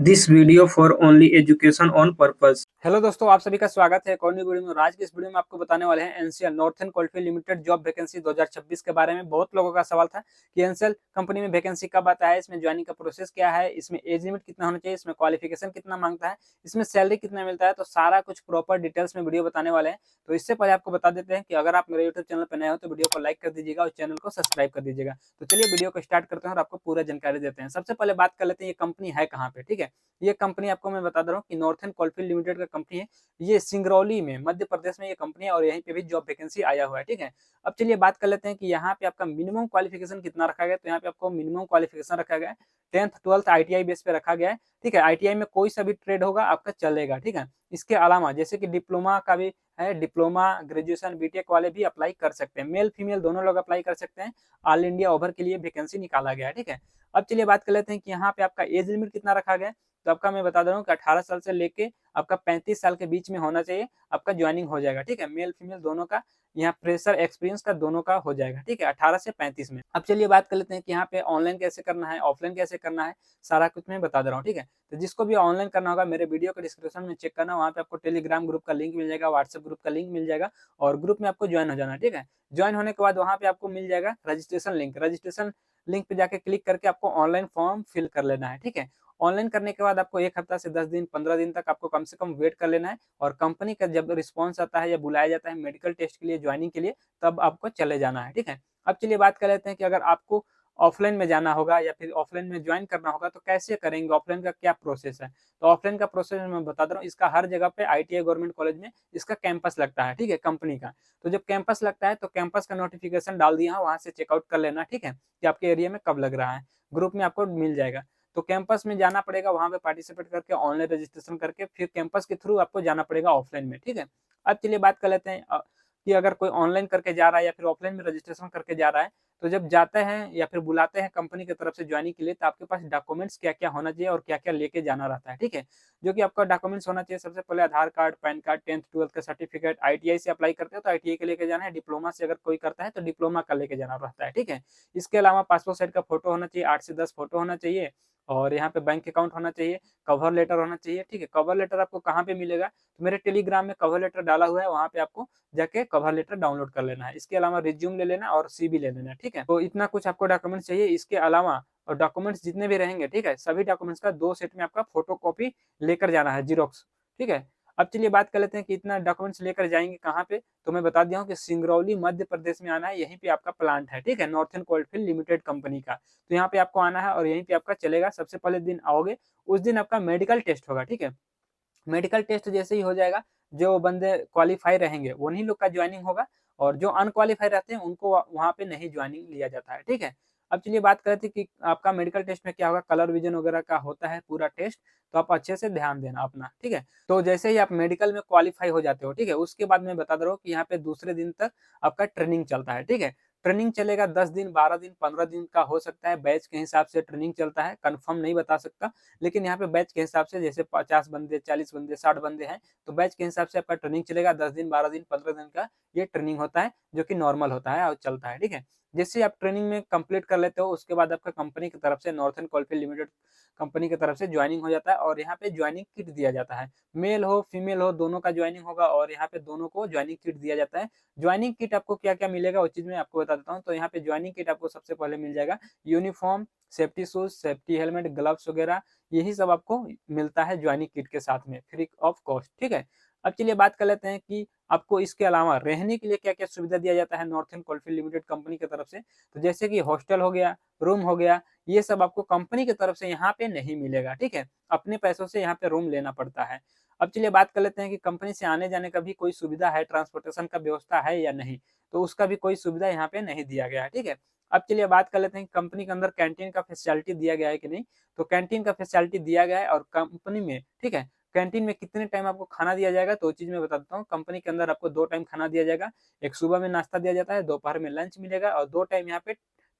This video for only education on purpose। Hello दोस्तों, आप सभी का स्वागत है एक और नई वीडियो में। आज की इस वीडियो में आपको बताने वाले हैं NCL northern coalfield limited job vacancy 2026 के बारे में। बहुत लोगों का सवाल था कि एनसीएल कंपनी में वैकेंसी कब आता है, इसमें ज्वाइनिंग का प्रोसेस क्या है, इसमें एज लिमिट कितना होना चाहिए, इसमें क्वालिफिकेशन कितना मांगता है, इसमें सैलरी कितना मिलता है। तो सारा कुछ प्रॉपर डिटेल्स में वीडियो बताने वाले हैं। तो इससे पहले आपको बता देते हैं कि अगर आप मेरे यूट्यूब चैनल पर नए हो तो वीडियो को लाइक कर दीजिएगा और चैनल को सब्सक्राइब कर दीजिएगा। तो चलिए वीडियो को स्टार्ट करते हैं और आपको पूरा जानकारी देते हैं। सबसे पहले बात कर लेते हैं ये कंपनी है कहाँ पे। ठीक है, ये कंपनी आपको मैं बता दे रहा हूँ कि नॉर्थन कोलफील्ड लिमिटेड का कंपनी है। ये सिंगरौली में मध्य प्रदेश में ये कंपनी है और यहीं पे भी जॉब वैकेंसी आया हुआ है। ठीक है, अब चलिए बात कर लेते हैं कि यहाँ पे आपका मिनिमम क्वालिफिकेशन कितना रखा गया। तो यहाँ पे आपको मिनिमम क्वालिफिकेशन रखा गया है 10th 12th ITI बेस पे रखा गया है। ठीक है, ITI में कोई सा भी ट्रेड होगा आपका चलेगा। ठीक है, इसके अलावा जैसे कि डिप्लोमा का भी है, डिप्लोमा ग्रेजुएशन बीटेक वाले भी अप्लाई कर सकते हैं। मेल फीमेल दोनों लोग अप्लाई कर सकते हैं। ऑल इंडिया ओवर के लिए वैकेंसी निकाला गया है। ठीक है, अब चलिए बात कर लेते हैं कि यहाँ पे आपका एज लिमिट कितना रखा गया है। तो आपका मैं बता दे रहा हूँ कि 18 साल से लेके आपका 35 साल के बीच में होना चाहिए, आपका ज्वाइनिंग हो जाएगा। ठीक है, मेल फीमेल दोनों का, यहाँ फ्रेशर एक्सपीरियंस का दोनों का हो जाएगा। ठीक है, 18 से 35 में। अब चलिए बात कर लेते हैं कि यहाँ पे ऑनलाइन कैसे करना है, ऑफलाइन कैसे करना है, सारा कुछ मैं बता दे रहा हूँ। ठीक है, तो जिसको भी ऑनलाइन करना होगा मेरे वीडियो के डिस्क्रिप्शन में चेक करना, वहाँ पे आपको टेलीग्राम ग्रुप का लिंक मिल जाएगा, व्हाट्सएप ग्रुप का लिंक मिल जाएगा और ग्रुप में आपको ज्वाइन हो जाना है। ठीक है, ज्वाइन होने के बाद वहाँ पे आपको मिल जाएगा रजिस्ट्रेशन लिंक। रजिस्ट्रेशन लिंक पे जाके क्लिक करके आपको ऑनलाइन फॉर्म फिल कर लेना है। ठीक है, ऑनलाइन करने के बाद आपको 1 हफ्ता से 10 दिन 15 दिन तक आपको कम से कम वेट कर लेना है और कंपनी का जब रिस्पॉन्स आता है या बुलाया जाता है मेडिकल टेस्ट के लिए, ज्वाइनिंग के लिए, तब आपको चले जाना है। ठीक है, अब चलिए बात कर लेते हैं कि अगर आपको ऑफलाइन में जाना होगा या फिर ऑफलाइन में ज्वाइन करना होगा तो कैसे करेंगे, ऑफलाइन का क्या प्रोसेस है। तो ऑफलाइन का प्रोसेस मैं बता दे रहा हूँ। इसका हर जगह पे ITI गवर्नमेंट कॉलेज में इसका कैंपस लगता है। ठीक है, कंपनी का। तो जब कैंपस लगता है तो कैंपस का नोटिफिकेशन डाल दिया, वहां से चेकआउट कर लेना। ठीक है, कि आपके एरिया में कब लग रहा है, ग्रुप में आपको मिल जाएगा। तो कैंपस में जाना पड़ेगा, वहां पे पार्टिसिपेट करके ऑनलाइन रजिस्ट्रेशन करके फिर कैंपस के थ्रू आपको जाना पड़ेगा ऑफलाइन में। ठीक है, अब चलिए बात कर लेते हैं कि अगर कोई ऑनलाइन करके जा रहा है या फिर ऑफलाइन में रजिस्ट्रेशन करके जा रहा है, तो जब जाते हैं या फिर बुलाते हैं कंपनी की तरफ से ज्वाइनिंग के लिए, तो आपके पास डॉक्यूमेंट्स क्या क्या होना चाहिए और क्या क्या लेके जाना रहता है। ठीक है, जो कि आपका डॉक्यूमेंट्स होना चाहिए, सबसे पहले आधार card, pan card, 10th 12th का सर्टिफिकेट। ITI से अप्लाई करते हो तो ITI के लेके जाना है, डिप्लोमा से अगर कोई करता है तो डिप्लोमा का लेके जाना रहता है। ठीक है, इसके अलावा पासपोर्ट साइज का फोटो होना चाहिए, 8 से 10 फोटो होना चाहिए और यहाँ पे बैंक अकाउंट होना चाहिए, कवर लेटर होना चाहिए। ठीक है, कवर लेटर आपको कहाँ पे मिलेगा, तो मेरे टेलीग्राम में कवर लेटर डाला हुआ है, वहाँ पे आपको जाके कवर लेटर डाउनलोड कर लेना है। इसके अलावा रिज्यूम ले लेना और CV ले लेना। ठीक है, तो इतना कुछ आपको डॉक्यूमेंट्स चाहिए। इसके अलावा और डॉक्यूमेंट्स जितने भी रहेंगे, ठीक है, सभी डॉक्यूमेंट्स का 2 सेट में आपका फोटो कॉपी लेकर जाना है, जीरोक्स। ठीक है, अब चलिए बात कर लेते हैं कि इतना डॉक्यूमेंट्स लेकर जाएंगे कहाँ पे। तो मैं बता दिया हूँ कि सिंगरौली मध्य प्रदेश में आना है, यहीं पे आपका प्लांट है। ठीक है, नॉर्थन कोलफील्ड लिमिटेड कंपनी का। तो यहाँ पे आपको आना है और यहीं पे आपका चलेगा। सबसे पहले दिन आओगे, उस दिन आपका मेडिकल टेस्ट होगा। ठीक है, मेडिकल टेस्ट जैसे ही हो जाएगा, जो बंदे क्वालीफाई रहेंगे उन्हीं लोग का ज्वाइनिंग होगा और जो अनक्वालीफाई रहते हैं उनको वहाँ पे नहीं ज्वाइनिंग लिया जाता है। ठीक है, अब चलिए बात करते हैं कि आपका मेडिकल टेस्ट में क्या होगा। कलर विजन वगैरह का होता है पूरा टेस्ट, तो आप अच्छे से ध्यान देना अपना। ठीक है, तो जैसे ही आप मेडिकल में क्वालीफाई हो जाते हो, ठीक है, उसके बाद मैं बता दे रहा हूँ कि यहाँ पे दूसरे दिन तक आपका ट्रेनिंग चलता है। ठीक है, ट्रेनिंग चलेगा 10 दिन 12 दिन 15 दिन का हो सकता है, बैच के हिसाब से ट्रेनिंग चलता है, कंफर्म नहीं बता सकता। लेकिन यहाँ पे बैच के हिसाब से जैसे 50 बंदे 40 बंदे 60 बंदे हैं, तो बैच के हिसाब से आपका ट्रेनिंग चलेगा। 10 दिन 12 दिन 15 दिन का ये ट्रेनिंग होता है, जो कि नॉर्मल होता है और चलता है। ठीक है, जैसे आप ट्रेनिंग में कंप्लीट कर लेते हो, उसके बाद आपका कंपनी की तरफ से, नॉर्थन कोलफील्ड लिमिटेड कंपनी की तरफ से ज्वाइनिंग हो जाता है और यहाँ पे ज्वाइनिंग किट दिया जाता है। मेल हो फीमेल हो दोनों का ज्वाइनिंग होगा और यहाँ पे दोनों को ज्वाइनिंग किट दिया जाता है। ज्वाइनिंग किट आपको क्या क्या मिलेगा वो चीज मैं आपको बता देता हूँ। तो यहाँ पे ज्वाइनिंग किट आपको सबसे पहले मिल जाएगा uniform, safety shoes, safety helmet, gloves वगैरह, यही सब आपको मिलता है ज्वाइनिंग किट के साथ में, फ्री ऑफ कॉस्ट। ठीक है, अब चलिए बात कर लेते हैं कि आपको इसके अलावा रहने के लिए क्या क्या सुविधा दिया जाता है नॉर्थन कोलफील्ड लिमिटेड कंपनी की तरफ से। तो जैसे कि हॉस्टल हो गया, रूम हो गया, ये सब आपको कंपनी की तरफ से यहाँ पे नहीं मिलेगा। ठीक है, अपने पैसों से यहाँ पे रूम लेना पड़ता है। अब चलिए बात कर लेते हैं कि कंपनी से आने जाने का भी कोई सुविधा है, ट्रांसपोर्टेशन का व्यवस्था है या नहीं। तो उसका भी कोई सुविधा यहाँ पे नहीं दिया गया है। ठीक है, अब चलिए बात कर लेते हैं कि कंपनी के अंदर कैंटीन का फैसिलिटी दिया गया है कि नहीं। तो कैंटीन का फैसिलिटी दिया गया है और कंपनी में, ठीक है, कैंटीन में कितने टाइम आपको खाना दिया जाएगा तो वो चीज मैं बता देता हूँ। कंपनी के अंदर आपको 2 टाइम खाना दिया जाएगा। एक सुबह में नाश्ता दिया जाता है, दोपहर में लंच मिलेगा और 2 टाइम यहाँ पे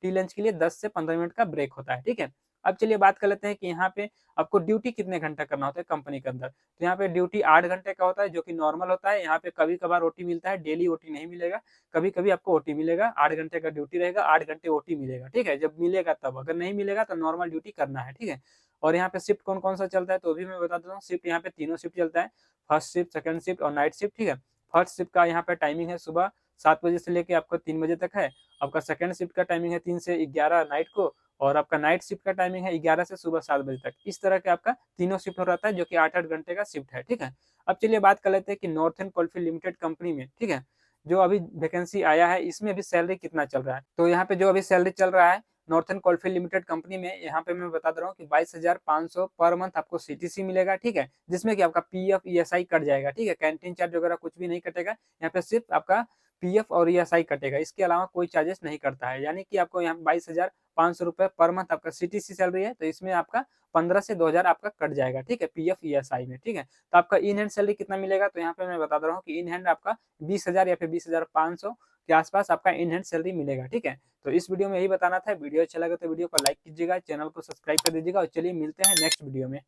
टी लंच के लिए 10 से 15 मिनट का ब्रेक होता है। ठीक है, अब चलिए बात कर लेते हैं कि यहाँ पे आपको ड्यूटी कितने घंटे करना होता है कंपनी के अंदर। तो यहाँ पे ड्यूटी 8 घंटे का होता है, जो कि नॉर्मल होता है। यहाँ पे कभी कभार OT मिलता है, डेली OT नहीं मिलेगा। कभी कभी आपको OT मिलेगा, 8 घंटे का ड्यूटी रहेगा, 8 घंटे OT मिलेगा। ठीक है, जब मिलेगा तब, अगर नहीं मिलेगा तो नॉर्मल ड्यूटी करना है। ठीक है, और यहाँ पे शिफ्ट कौन कौन सा चलता है तो भी मैं बता देता हूँ। शिफ्ट यहाँ पे तीनों शिफ्ट चलता है, फर्स्ट शिफ्ट, सेकंड शिफ्ट और नाइट शिफ्ट, ठीक है। फर्स्ट शिफ्ट का यहाँ पे टाइमिंग है सुबह 7 बजे से लेके आपका 3 बजे तक है। आपका सेकंड शिफ्ट का टाइमिंग है 3 से 11 नाइट को, और आपका नाइट शिफ्ट का टाइमिंग है 11 से सुबह 7 बजे तक। इस तरह के आपका तीनों शिफ्ट हो रहता है, जो कि 8-8 घंटे का शिफ्ट है, ठीक है। अब चलिए बात कर लेते हैं कि नॉर्थन कोलफील्ड लिमिटेड कंपनी में, ठीक है, जो अभी वैकेंसी आया है इसमें अभी सैलरी कितना चल रहा है। तो यहाँ पे जो अभी सैलरी चल रहा है नॉर्थन कोलफील्ड लिमिटेड कंपनी में, यहाँ पे मैं बता दे रहा हूँ कि 22,500 पर मंथ आपको सीटीसी मिलेगा, ठीक है, जिसमें कि आपका पीएफ ईएसआई कट जाएगा, ठीक है। कैंटीन चार्ज वगैरह कुछ भी नहीं कटेगा, यहाँ पे सिर्फ आपका पीएफ और ईएसआई कटेगा, इसके अलावा कोई चार्जेस नहीं करता है। यानी कि आपको यहाँ 22,500 रुपए पर मंथ आपका सीटीसी सैलरी है, तो इसमें आपका 15 से 2,000 आपका कट जाएगा, ठीक है, पीएफ ईएसआई में, ठीक है। तो आपका इन हैंड सैलरी कितना मिलेगा, तो यहाँ पे मैं बता दे रहा हूँ कि इन हैंड आपका 20,000 या फिर 20,500 के आसपास आपका इन हैंड सैलरी मिलेगा, ठीक है। तो इस वीडियो में यही बताना था। वीडियो अच्छा लगा तो वीडियो को लाइक कीजिएगा, चैनल को सब्सक्राइब कर दीजिएगा, और चलिए मिलते हैं नेक्स्ट वीडियो में।